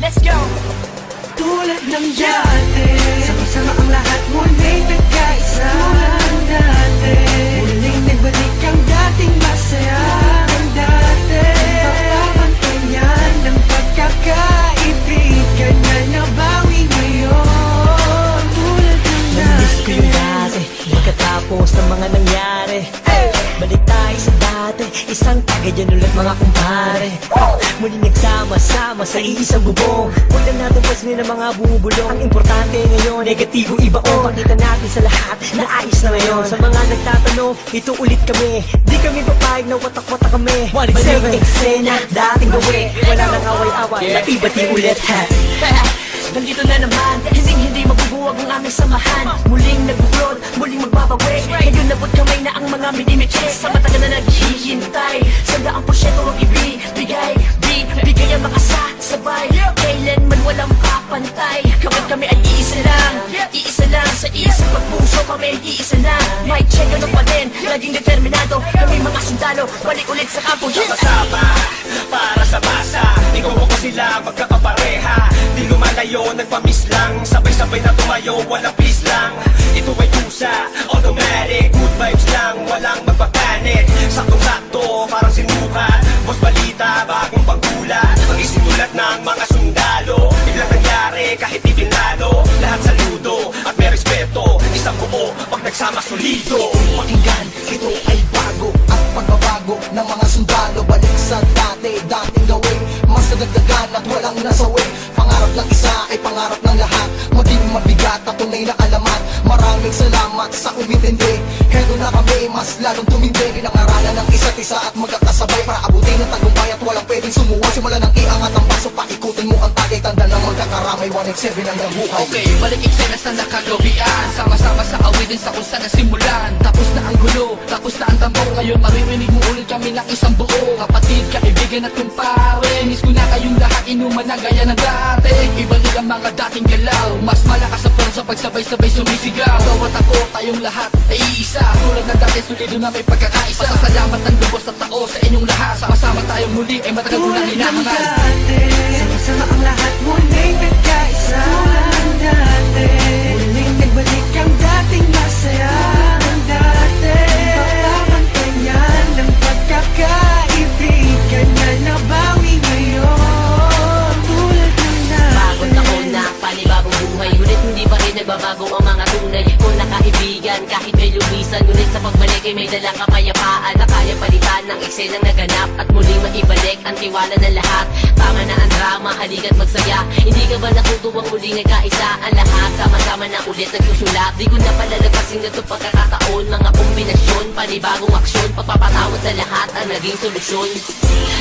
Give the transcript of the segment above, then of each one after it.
let's go. Tulad ng dati, sama-sama ang lahat muling nagkaisa. Tulad ng dati, muling nagbalik ang dating masaya. Ang dati, papapantayan ng pagkakaibigan na nabawi ngayon. Tulad ng Namiss ko dati, yung dati, pagkatapos ng mga nangyari. Balik tayo sa dati, isang tagayan ulit mga kumpare. Muli nagsama-sama sa iisang bubong. Huwag na natin pansinin ang mga bubulong. Ang importante ngayon, negatibo ibaon. Pakita natin sa lahat na ayos na ngayon. Sa mga nagtatanong, ito ulit kami. Di kami papayag na watak-watak kami. Balik eksena, dating gawi. Wala nang away-away, bati-bati ulit ha. Nandito na naman, hindi mabubuwag ang aming samahan. Muling nag-upload, muling magbabawi. Ngayon nabot kamay na ang mga minimiches. Sa matagal na naghihintay, 100% ang ibibigay. Bigay ang makasasabay, kailanman walang papantay. Kapag kami ay iisa lang sa isang pagpuso kami iisa lang. May check ano pa din, laging determinado. Kami mga sundalo, balik ulit sa kampo. Sama-sama, para sa masa. Ikaw ako sila, magkakapareha. Di lumalayo, nagpamiss lang. Sabay-sabay na tumayo, walang peace lang. Ito ay kusa, automatic. Good vibes lang, walang magpapanik. Saktong-sakto, parang sinukat. Boss balita, bagong pagkulat. Ang isinulat ng mga sundalo. Biglang nangyari, kahit di pinalo. Lahat saludo, at may respeto. Isang buo, pag nagsama solido. Pakinggan, ito ay bago at pagbabago ng mga sundalo. Balik sa dating gawin, mas nadagdagan at walang nasawi. Pangarap ng isa ay pangarap ng lahat. Maging mabigat at tunay na alamat. Maraming salamat sa umintindi. Hedo na kami, mas lalong tumindi. Pinangaralan ng isa't isa at magkakasabay para abutin ang tagumpay at walang pwedeng sumuway. Simula ng iangat ang paso, paikutin mo ang tagay. Tanda ng magkakaramay, 1x7 hanggang buhay. Okay, balik eksena sa nakagawian. Sama-sama sa awitin sa kung saan nasimulan. Tapos na ang gulo, tapos na ang tambo. Ngayon maririnig mo ulit kami ng isang buo. Kapatid, kaibigan at kumpare. Miss ko na kayong lahat, inuman na gaya ng dati. Ibalik ang mga dating galaw. Mas malakas sa pransa pagsabay-sabay sumisigaw. Bawat ako, tayong lahat ay iisa. Tulad ng dati, solido na may pagkakaisa. Pasasalamat ng lubos at tao sa inyong lahat. Sama-sama tayong muli, ay matagal ko na tulad ng hinahangal. dati, sama-sama ang lahat muling nagkaisa. Tulad ng dati, muling nagbalik ang dating masaya. Ang dati, papapantayan ng pagkakaibigan na nabawi ngayon. Tulad ng dati, Bagong taon na, panibagong buhay. Ngunit hindi pa rin nagbabago ang mga tunay ko na kaibigan. Kahit may lumisan, ngunit sa pagbalik ay may dalang kapayapaan na kaya palitan ng eksenang naganap at muling maibalik ang tiwala ng lahat. Tama na ang drama, halika't magsaya. Hindi ka ba natutuwang muling nagkaisa ang lahat? Sama-sama na ulit nagsusulat. Di ko na palalagpasin ganito pagkakataon. Mga kombinasyon, panibagong aksyon. Pagpapatawad sa lahat ang naging solusyon.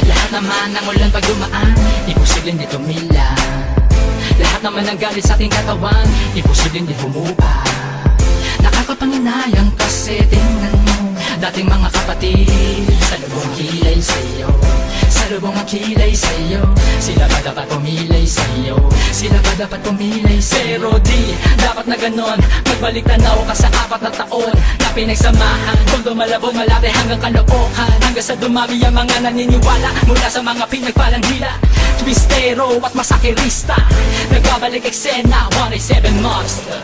Lahat naman ng ulan pag dumaan, imposibleng di tumila. Lahat naman ng galit sa ating katawan, imposibleng di humupa. Nakakapanginayang kasi tingnan mo dating mga kapatid, sa lubong kilay sa'yo. Sa lubong ang kilay sa'yo. Sila ba dapat pumilay sa'yo? Sila ba dapat pumilay sa'yo? Pero di, dapat na ganon. Magbalik tanaw ka sa 4 na taon na pinagsamahan. Kung malabog malaki hanggang kalookan. Hanggang sa dumami ang mga naniniwala mula sa mga pinagpalang hila. Twistero at masakirista, nagbabalik eksena, 187 Monster.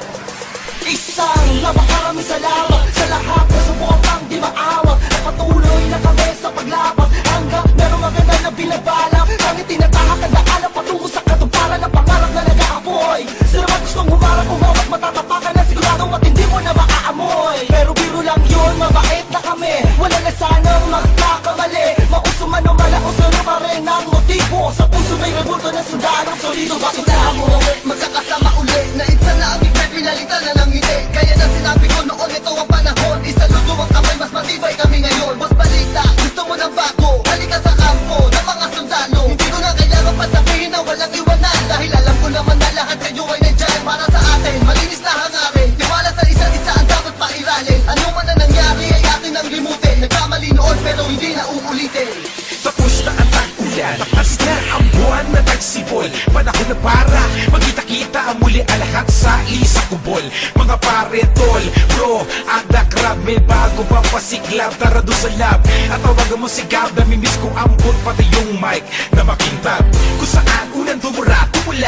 Isang napakaraming salamat sa lahat na subukang di maawag. Patuloy na kami sa paglabang hanggang merong maganda na binabalak. Ang itinatahak ang daalan patungo sa katuparan ng pangarap na nag-aapoy. Sila man gustong humarap, umawat, matatapakan na sigurado at hindi mo na makaamoy. Pero biro lang yun, mabait na kami. Wala na sanang magkakamali. Mauso man o malaos na pa rin ang motibo. Sa puso may rebulto na sundalong solido. Bakit na mo magkakasama ulit na isa na aming pinalitan na ng ngiti. Kaya na sinabi ko noon, ito ang panahon. Isaludo ang kamay, mas matibay kami ngayon. Boss balita, gusto mo ng bago. Halika sa kampo ng mga sundalo. Hindi ko na kailangan pa sabihin na walang iwanan. Dahil alam ko naman na lahat kayo ay nandyan para sa atin. Malinis na hangarin, tiwala sa isa't isa ang dapat pairalin. Ano man na nangyari ay atin ang limutin. Nagkamali noon pero hindi na uulitin. Tapos na ang tag-ulan, tapas na ang buwan na tagsibol. Panahon na para magkita-kita ang muli ang lahat sa isang kubol. Mga pare, tol, bro, ada crab, may bago pa pasiklab. Tara doon sa lab at tawagan mo si Gab. Namimiss ko ang boot pati yung mic na makintab. Kung saan unang dumura, tumula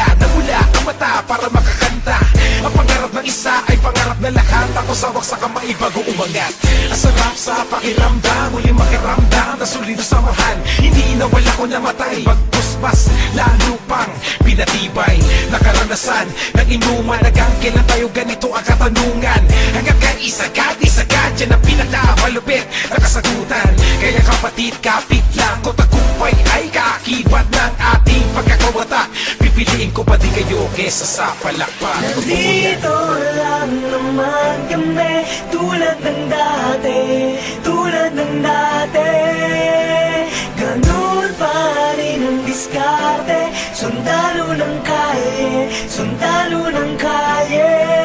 sawak sa kamay bago umangat. Ang sarap sa pakiramdam, muli makiramdam na solido samahan. Hindi nawala ko namatay, pagpuspas lalo pang pinatibay. Nakaranasan ng inuman, hanggang kailan tayo ganito ang katanungan. Hanggang kaisagad, yan ang pinakamalupit na kasagutan. Kaya kapatid, kapit lang ko, tagumpay ay kaakibat ng ating pagkakawata. Pipiliin ko pa din kayo kesa sa palakpak. Dito lang naman kami, tulad ng dati, tulad ng dati. Ganun pa rin ang diskarte, sundalo ng kalye, sundalo ng kalye.